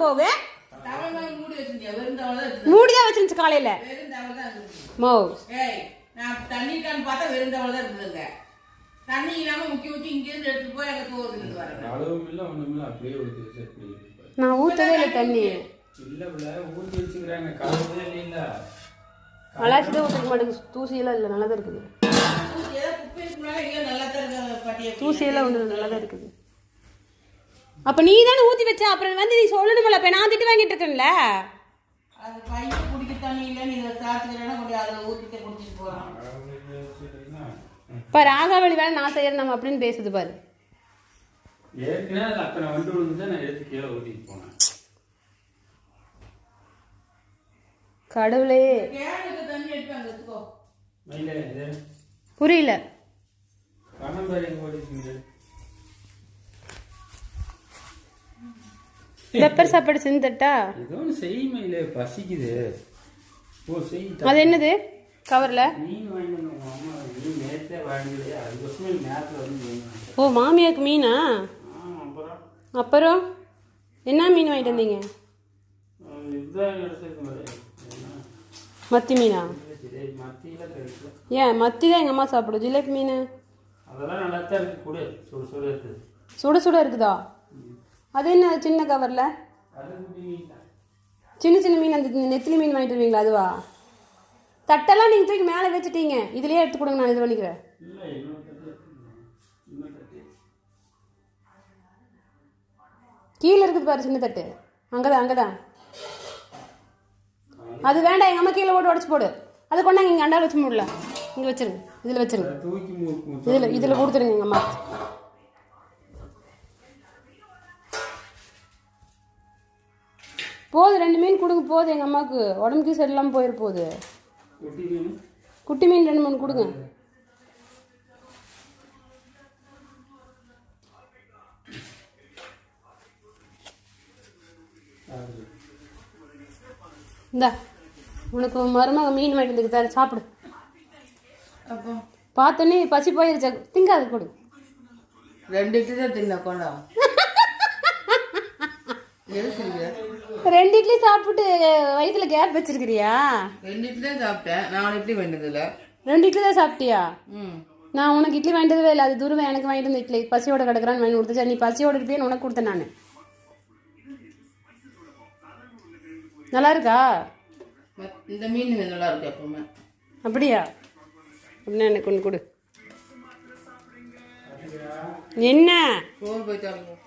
போகு மூடிதான் வச்சிருந்துச்சு காலையில மோ தண்ணி கான் பார்த்தா வெறும் தவளை தான் இருக்குதுங்க. தண்ணி இல்லாம முக்கி ஊத்தி இங்க இருந்து எடுத்து போய் அங்க தோதுன்னு வரேன். அளவும் இல்ல ஒண்ணும் இல்ல அப்படியே ஊத்தி வச்சு அப்படியே. நான் ஊத்தவே இல்ல தண்ணி. இல்ல இல்ல ஊத்தி வச்சுக்கறாங்க கலவே இல்ல. அலாசிட்டு ஊத்திக்க மாட்டேங்குது. தூசி எல்லாம் இல்ல நல்லா தான் இருக்குது. தூசி ஏதோ குப்பைக்குள்ள இல்ல நல்லா தான் இருக்கு பாட்டியே. தூசி எல்லாம் ஒண்ணு நல்லா தான் இருக்குது. அப்ப நீ தான ஊத்தி வச்ச அப்புறம் வந்து நீ சொல்லணும்ல அப்ப நான் திட்டு வாங்கிட்டு இருக்கேன்ல. அது பைய குடிக்க தண்ணி இல்ல நீ சாத்துக்கறேன்னா கொஞ்சம் அதுல ஊத்திட்டு குடிச்சிட்டு போறான். பாரு ஆகாவளி வேலை நான் செய்யறேன் நம்ம அப்படின்னு பேசுது பாரு. ஏற்கனவே அது அப்ப நான் வந்து விழுந்து நான் எடுத்து கீழே ஊத்திட்டு போனேன். கடவுளே கேனுக்கு தண்ணி எடுத்து அங்க வச்சுக்கோ. இல்ல புரியல. பணம் பாரு ஓடிச்சுங்க. பெப்பர் சாப்பாடு செஞ்சு தட்டா? ஏதோ செய்யுமையில பசிக்குது. ஓ செய். அது என்னது கவர்ல? மீன் வாங்கிட்டு வந்தோம் அம்மா. மீன் நேத்தே வாங்கினதே அதுக்கோசமே நேரத்துல வந்து மீன் வாங்கிட்டேன். ஓ மாமியாருக்கு மீனா? அப்புறம் என்ன மீன் வாங்கிட்டு வந்தீங்க? இதுதான் எடுத்துக்க மத்தி மீனா? மத்தியில கிடைக்கல. ஏன் மத்தி தான் எங்கள் அம்மா சாப்பிடும். ஜிலேபி மீன் அதெல்லாம் நல்லா தான் இருக்கு. கூட சுட சுட இருக்குது. சுட சுட இருக்குதா? அது என்ன சின்ன கவரில்? சின்ன சின்ன மீன் அந்த நெத்திலி மீன் வாங்கிட்டு வருவீங்களா அதுவா? தட்டெல்லாம் நீங்கள் தூக்கி மேலே வச்சுட்டீங்க. இதுலேயே எடுத்து கொடுங்க நான் இது பண்ணிக்கிறேன். கீழே இருக்குது பாரு சின்ன தட்டு. அங்கதான் அங்கதான். அது வேண்டாம் எங்கள் அம்மா கீழே போட்டு உடச்சு போடு. அதை கொண்டாங்க இங்கே அண்டாவில் வச்சு முடியல. இங்கே வச்சிருங்க. இதில் வச்சிருங்க. இதில் கொடுத்துருங்க எங்கள் அம்மா. போதும் 2 மீன் கொடுங்க போதும். எங்கள் அம்மாவுக்கு உடம்புக்கு சரியில்லாமல் போயிட போகுது. குட்டி மீன் 2 3 கொடுங்க. இந்தா உனக்கு மருமக மீன் வாங்கிட்டு தர சாப்பிடு. பார்த்தோன்னே பசி போயிருச்சா திங்காது கொடு. 2 இட்லி தான் தின்ன கொண்டா. 2 இட்லி சாப்பிட்டு வயிற்றுல கேப் வச்சிருக்கிறியா? 2 இட்லி தான் சாப்பிட்டேன். 4 இட்லி வேண்டதில்ல. 2 இட்லி தான் சாப்பிட்டியா? நான் உனக்கு இட்லி வாங்கிட்டதே இல்லை. அது துருவ எனக்கு வாங்கிட்டு வந்த இட்லி பசியோட கிடக்குறான்னு வாங்கி கொடுத்துச்சா? நீ பசியோட இருப்பியன்னு உனக்கு கொடுத்தேன் நான். நல்லா இருக்கா? இந்த மீன் நல்லா இருக்கு எப்பவுமே. அப்படியா? அப்படின்னா எனக்கு ஒன்று கொடு. என்ன சோறு போய் தரணும்.